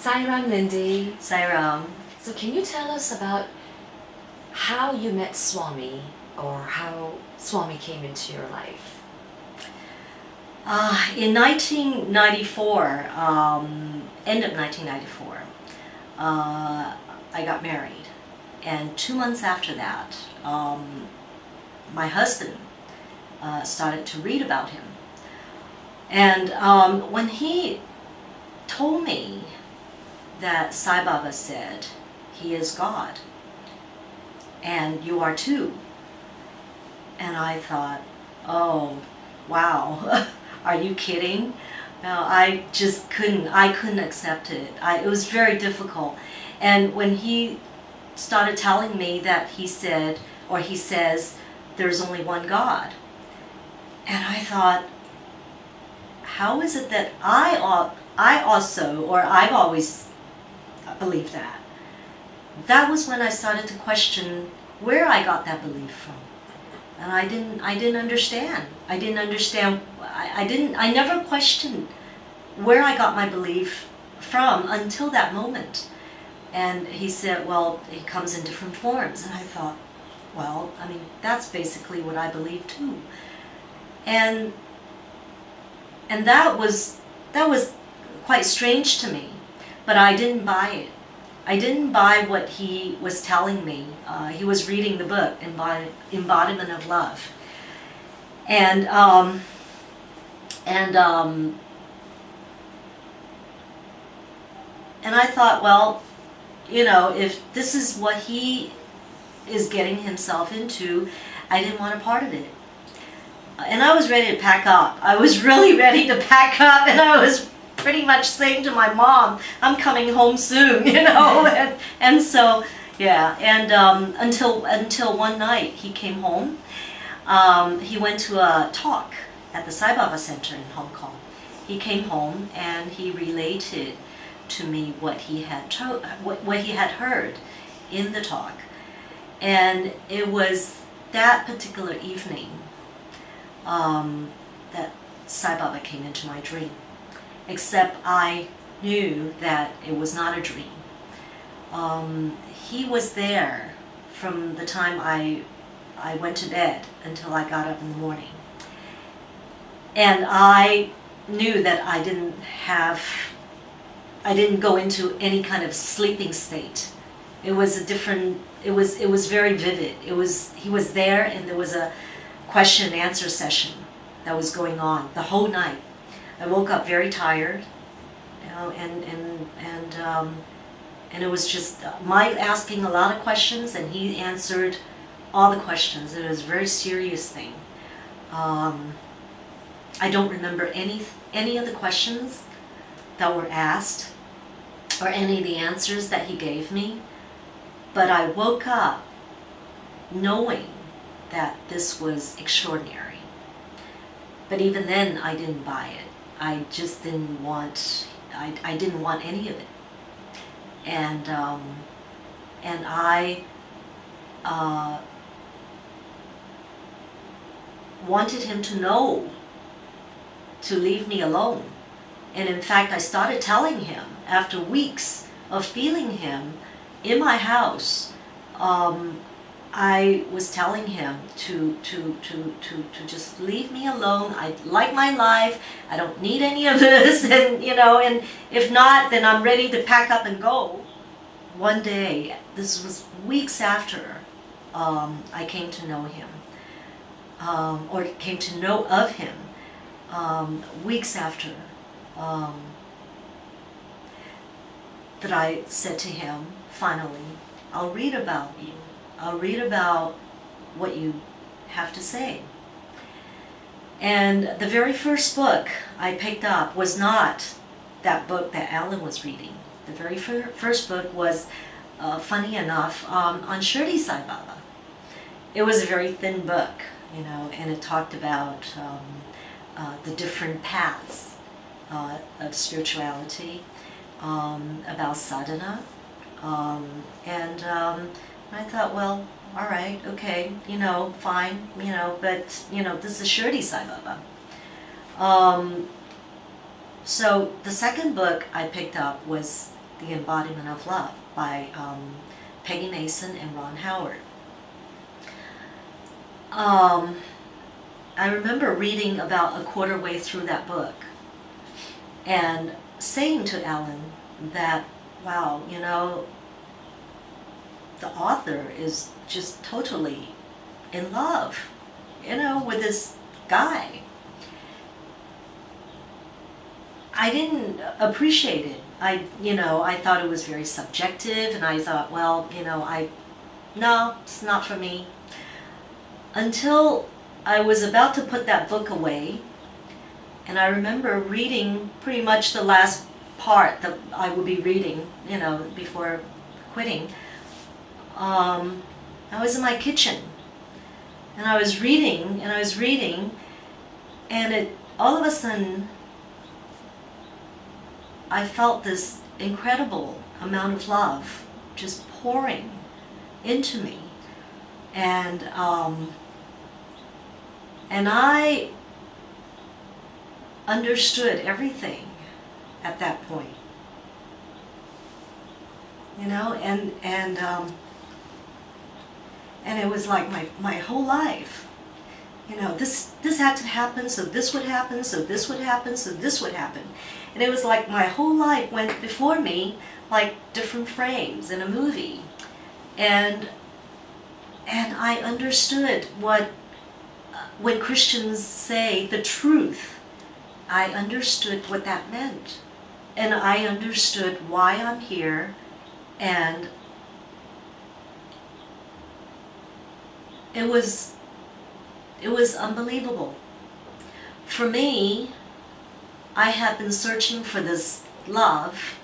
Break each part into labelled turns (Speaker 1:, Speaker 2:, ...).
Speaker 1: Sairam, Lindy.
Speaker 2: Sairam.
Speaker 1: So can you tell us about how you met Swami, or how Swami came into your life?
Speaker 2: In 1994, end of 1994, I got married. And 2 months after that, my husband started to read about him. And when he told me that Sai Baba said, he is God, and you are too. And I thought, oh, wow, are you kidding? No, I just couldn't accept it. It was very difficult. And when he started telling me that he said, or he says, there's only one God. And I thought, how is it that I've always believed that? That was when I started to question where I got that belief from. And I didn't understand. I never questioned where I got my belief from until that moment. And he said, well, it comes in different forms. And I thought, well, I mean, that's basically what I believe too. And that was quite strange to me, but I didn't buy it. I didn't buy what he was telling me. He was reading the book, Embodiment of Love. And I thought, well, you know, if this is what he is getting himself into, I didn't want a part of it. And I was ready to pack up. I was really ready to pack up, and I was pretty much saying to my mom, I'm coming home soon, you know. and so, yeah, and until one night he came home. He went to a talk at the Sai Baba Center in Hong Kong. He came home and he related to me what he had heard in the talk. And it was that particular evening that Sai Baba came into my dream. Except I knew that it was not a dream. He was there from the time I went to bed until I got up in the morning. And I knew that I didn't go into any kind of sleeping state. It was a different, it was very vivid. He was there, and there was a question and answer session that was going on the whole night. I woke up very tired, you know, and it was just my asking a lot of questions, and he answered all the questions. It was a very serious thing. I don't remember any of the questions that were asked or any of the answers that he gave me, but I woke up knowing that this was extraordinary. But even then, I didn't buy it. I just didn't want. I didn't want any of it. And I wanted him to know to leave me alone. And in fact, I started telling him after weeks of feeling him in my house. I was telling him to just leave me alone. I like my life. I don't need any of this, and you know. And if not, then I'm ready to pack up and go. One day, this was weeks after I came to know him, or came to know of him. Weeks after that, I said to him, finally, I'll read about you. I'll read about what you have to say. And the very first book I picked up was not that book that Alan was reading. The very first book was, funny enough, on Shirdi Sai Baba. It was a very thin book, you know, and it talked about the different paths of spirituality, about sadhana, and I thought, well, all right, okay, you know, fine, you know, but, you know, this is Shirdi Sai Baba. So the second book I picked up was The Embodiment of Love by Peggy Mason and Ron Howard. I remember reading about a quarter way through that book and saying to Alan that, wow, you know, the author is just totally in love, you know, with this guy. I didn't appreciate it. I thought it was very subjective, and I thought, well, no, it's not for me. Until I was about to put that book away, and I remember reading pretty much the last part that I would be reading, before quitting. I was in my kitchen, and I was reading, and all of a sudden, I felt this incredible amount of love just pouring into me, and I understood everything at that point, and it was like my whole life, this had to happen, so this would happen, so this would happen, so this would happen. And it was like my whole life went before me like different frames in a movie. And I understood when Christians say the truth, I understood what that meant. And I understood why I'm here, and it was unbelievable. For me, I have been searching for this love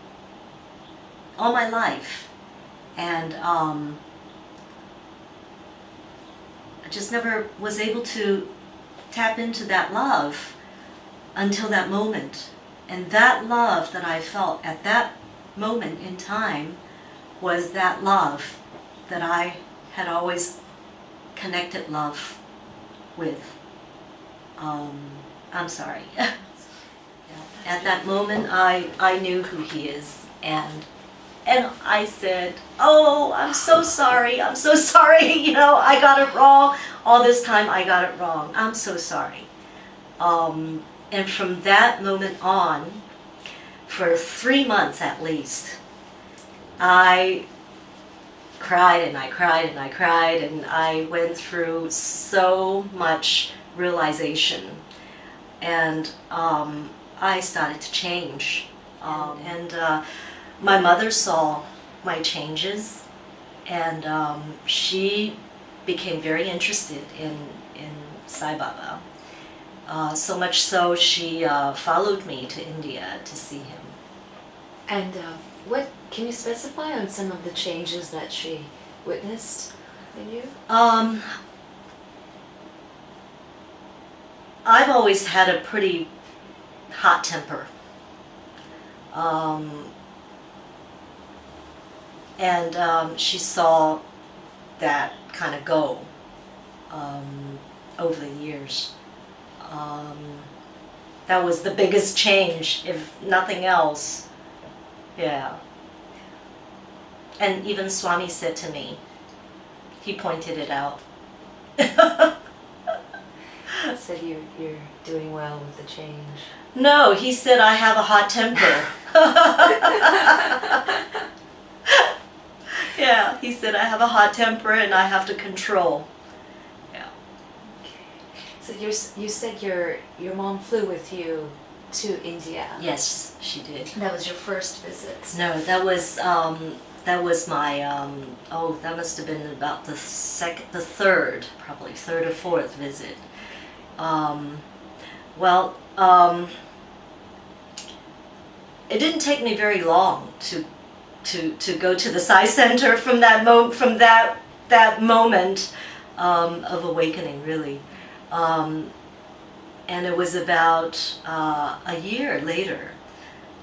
Speaker 2: all my life, and I just never was able to tap into that love until that moment. And that love that I felt at that moment in time was that love that I had always connected love with. I'm sorry. At that moment, I knew who he is, and I said, "Oh, I'm so sorry. I'm so sorry. I got it wrong. All this time, I got it wrong. I'm so sorry." And from that moment on, for 3 months at least, I cried and I cried and I cried, and I went through so much realization, and I started to change, and my mother saw my changes, and she became very interested in Sai Baba, so much so she followed me to India to see him.
Speaker 1: And what can you specify on some of the changes that she witnessed in you?
Speaker 2: I've always had a pretty hot temper, and she saw that kind of go over the years. That was the biggest change, if nothing else. Yeah. And even Swami said to me, he pointed it out.
Speaker 1: Said you're doing well with the change.
Speaker 2: No, he said I have a hot temper. Yeah, he said I have a hot temper and I have to control. Yeah.
Speaker 1: Okay. So you said your mom flew with you to India.
Speaker 2: Yes, she did.
Speaker 1: That was your first visit.
Speaker 2: No, that was my that must have been about the third or fourth visit. It didn't take me very long to go to the Sai Center from that moment of awakening, really. And it was about a year later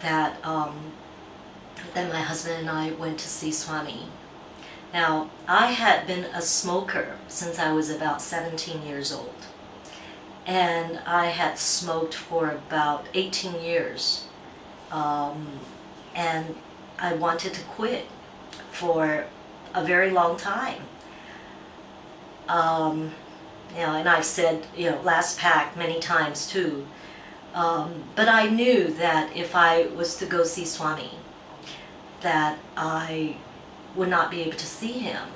Speaker 2: that my husband and I went to see Swami. Now, I had been a smoker since I was about 17 years old. And I had smoked for about 18 years. And I wanted to quit for a very long time. And I've said, last pack many times too. But I knew that if I was to go see Swami, that I would not be able to see him,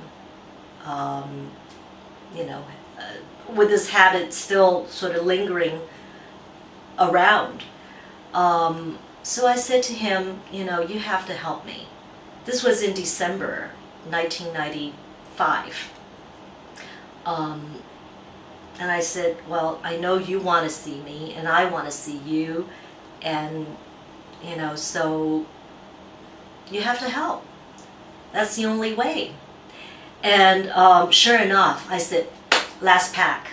Speaker 2: with his habit still sort of lingering around. So I said to him, you have to help me. This was in December 1995. And I said, well, I know you want to see me, and I want to see you, and, so you have to help. That's the only way. And sure enough, I said, last pack.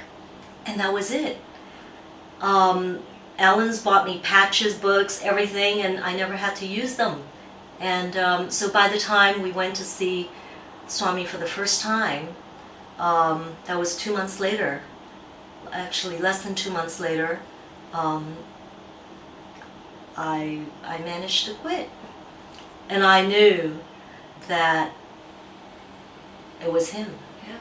Speaker 2: And that was it. Alan's bought me patches, books, everything, and I never had to use them. And so by the time we went to see Swami for the first time, that was 2 months later, actually less than 2 months later, I managed to quit. And I knew that it was him.
Speaker 1: Yeah.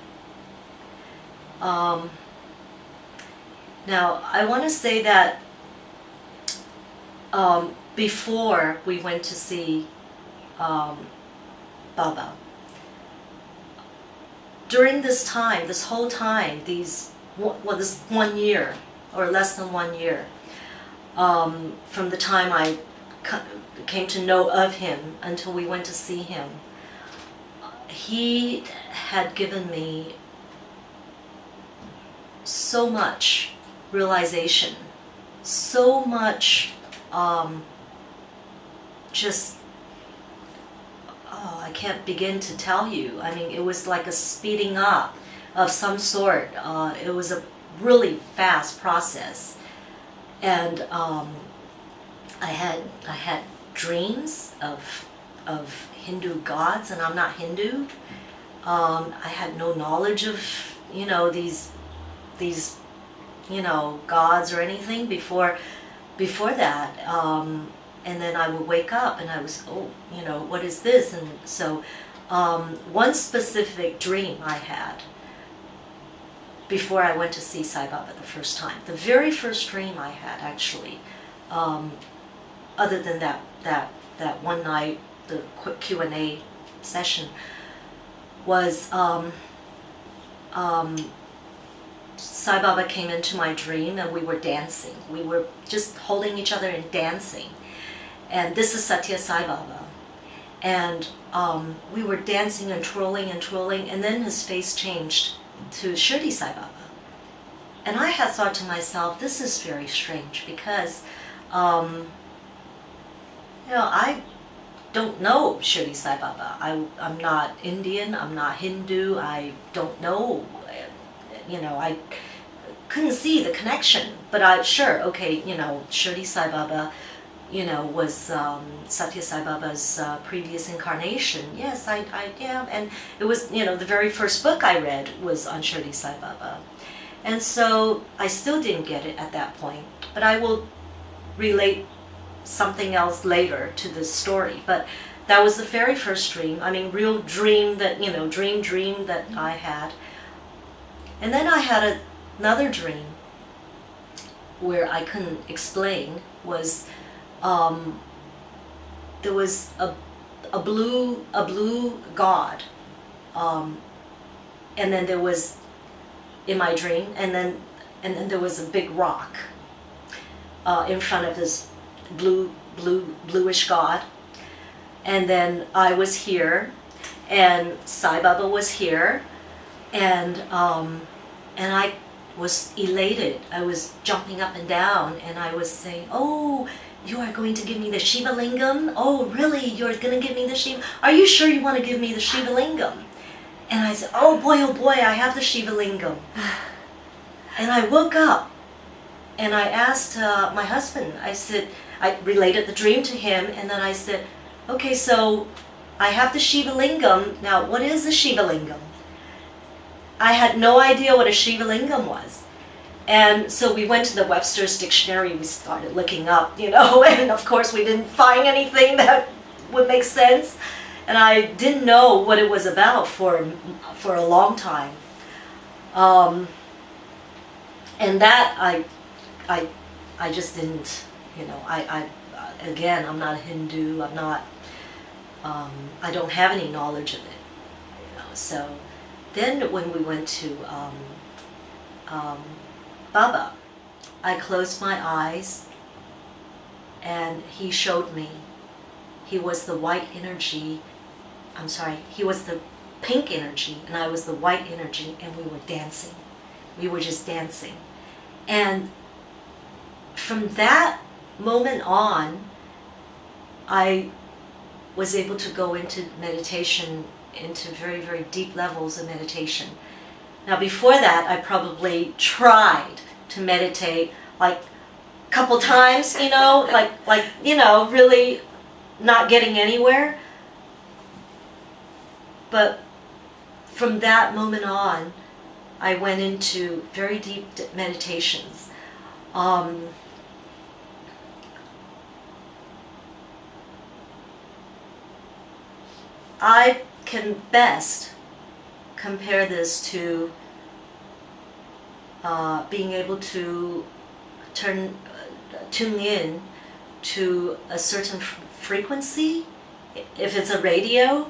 Speaker 2: Now, I want to say that before we went to see Baba, during this time, this whole time, this 1 year, or less than 1 year, from the time I came to know of him until we went to see him, he had given me so much realization, so much I can't begin to tell you. I mean, it was like a speeding up of some sort. It was a really fast process, and I had dreams of Hindu gods, and I'm not Hindu. I had no knowledge of these gods or anything before that. And then I would wake up and I was, what is this? And so one specific dream I had before I went to see Sai Baba the first time, the very first dream I had actually, other than that one night, the quick Q&A session, was Sai Baba came into my dream and we were dancing. We were just holding each other and dancing. And this is Satya Sai Baba. And we were dancing and twirling, and then his face changed to Shirdi Sai Baba. And I had thought to myself, this is very strange because, I don't know Shirdi Sai Baba. I'm not Indian, I'm not Hindu, I don't know, I couldn't see the connection. But Shirdi Sai Baba, was Satya Sai Baba's previous incarnation. Yes, yeah, and it was, the very first book I read was on Shirdi Sai Baba. And so I still didn't get it at that point, but I will relate something else later to this story. But that was the very first dream, real dream that, dream that I had. And then I had another dream where I couldn't explain, was there was a blue god, and then there was, in my dream, and then there was a big rock in front of this bluish god, and then I was here, and Sai Baba was here, and I was elated. I was jumping up and down, and I was saying, "Oh, you are going to give me the Shiva Lingam? Oh, really? You're going to give me the Shiva? Are you sure you want to give me the Shiva Lingam?" And I said, oh boy, I have the Shiva Lingam. And I woke up, and I asked my husband, I related the dream to him, and then I said, okay, so I have the Shiva Lingam. Now, what is the Shiva Lingam? I had no idea what a Shiva Lingam was. And so we went to the Webster's Dictionary, we started looking up, and of course we didn't find anything that would make sense. And I didn't know what it was about for a long time. And that I just didn't, you know, again, I'm not a Hindu, I'm not, I don't have any knowledge of it, you know. So then when we went to Baba, I closed my eyes and he showed me. He was the white energy, I'm sorry, he was the pink energy and I was the white energy, and we were dancing. We were just dancing. And from that moment on, I was able to go into meditation, into very, very deep levels of meditation. Now before that, I probably tried to meditate like a couple times, you know, like you know, really not getting anywhere. But from that moment on, I went into very deep meditations. I can best compare this to being able to tune in to a certain frequency. If it's a radio,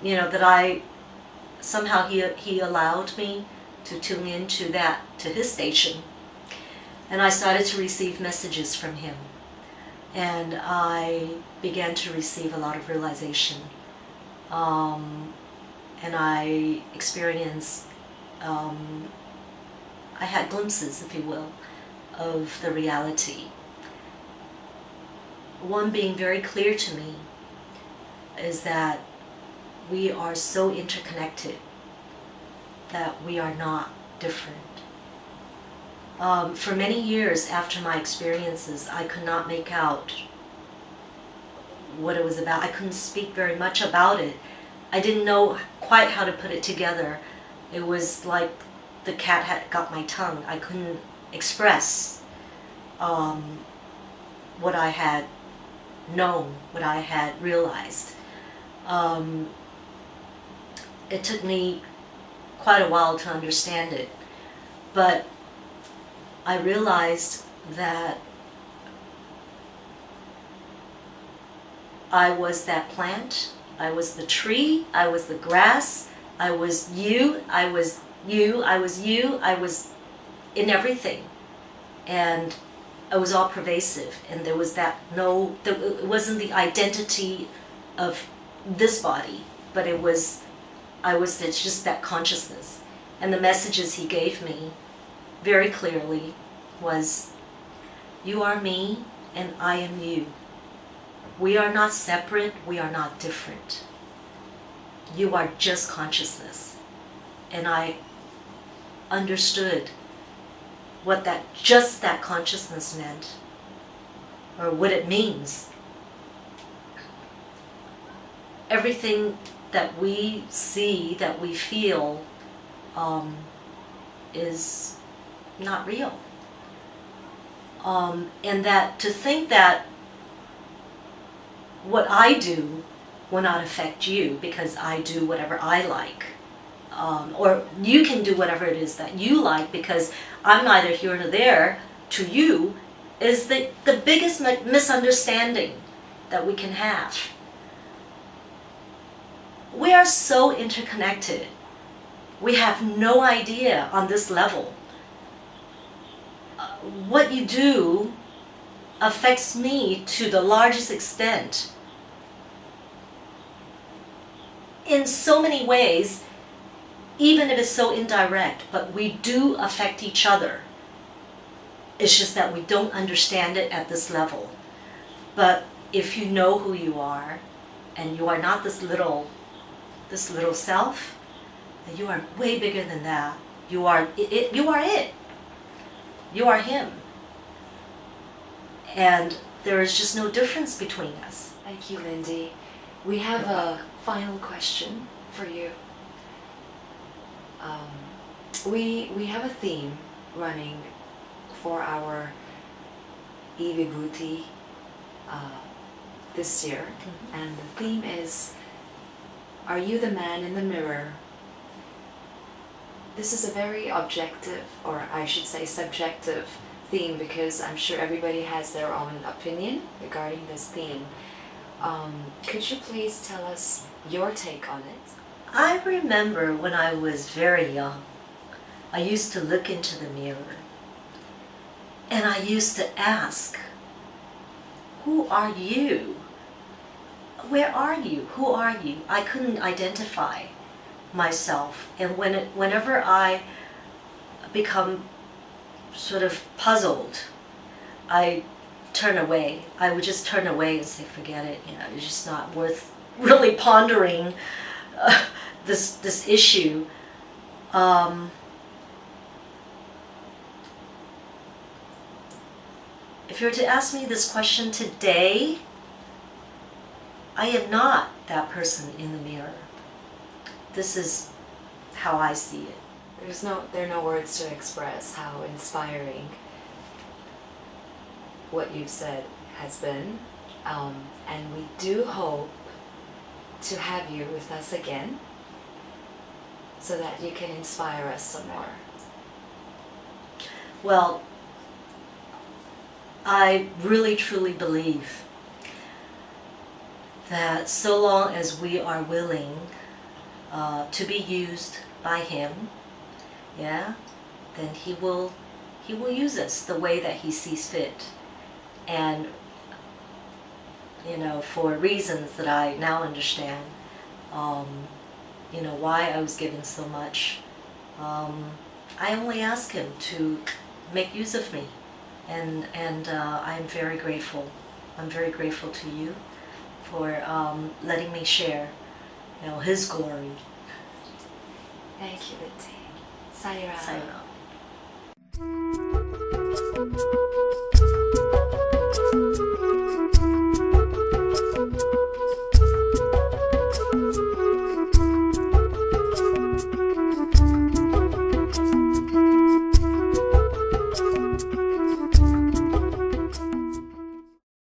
Speaker 2: you know, that I somehow he allowed me to tune into that, to his station, and I started to receive messages from him, and I began to receive a lot of realization, and I experienced, I had glimpses, if you will, of the reality. One being very clear to me is that we are so interconnected that we are not different. For many years after my experiences, I could not make out what it was about. I couldn't speak very much about it. I didn't know quite how to put it together. It was like the cat had got my tongue. I couldn't express what I had known, what I had realized. It took me quite a while to understand it, but I realized that I was that plant, I was the tree, I was the grass, I was you, I was you, I was you, I was in everything. And it was all pervasive, and there was that it wasn't the identity of this body, but it was, it's just that consciousness. And the messages he gave me very clearly was, you are me and I am you. We are not separate, we are not different. You are just consciousness. And I understood what just that consciousness meant, or what it means. Everything that we see, that we feel, is not real. And that to think that what I do will not affect you because I do whatever I like, or you can do whatever it is that you like because I'm neither here nor there to you, is the biggest misunderstanding that we can have. We are so interconnected. We have no idea on this level. What you do affects me to the largest extent in so many ways, even if it's so indirect, but we do affect each other. It's just that we don't understand it at this level. But if you know who you are, and you are not this little self, then you are way bigger than that. You are it. You are it. You are him. And there is just no difference between us.
Speaker 1: Thank you, Lindy. We have a final question for you. We have a theme running for our EVIBHUTI this year, and the theme is, are you the man in the mirror? This is a very objective, or I should say subjective theme, because I'm sure everybody has their own opinion regarding this theme. Could you please tell us your take on it?
Speaker 2: I remember when I was very young, I used to look into the mirror and I used to ask, who are you? Where are you? Who are you? I couldn't identify myself. And whenever I become sort of puzzled, I turn away. I would just turn away and say, forget it. You know, it's just not worth really pondering this issue. If you were to ask me this question today, I am not that person in the mirror. This is how I see it.
Speaker 1: There are no words to express how inspiring what you've said has been, and we do hope to have you with us again so that you can inspire us some more.
Speaker 2: Well, I really truly believe that so long as we are willing to be used by Him, yeah, then He will use us the way that He sees fit. And you know, for reasons that I now understand, you know, why I was given so much, I only ask Him to make use of me, and I'm very grateful. I'm very grateful to you for letting me share, you know, His glory.
Speaker 1: Thank you, Lindy. Sayonara.
Speaker 2: Sayonara.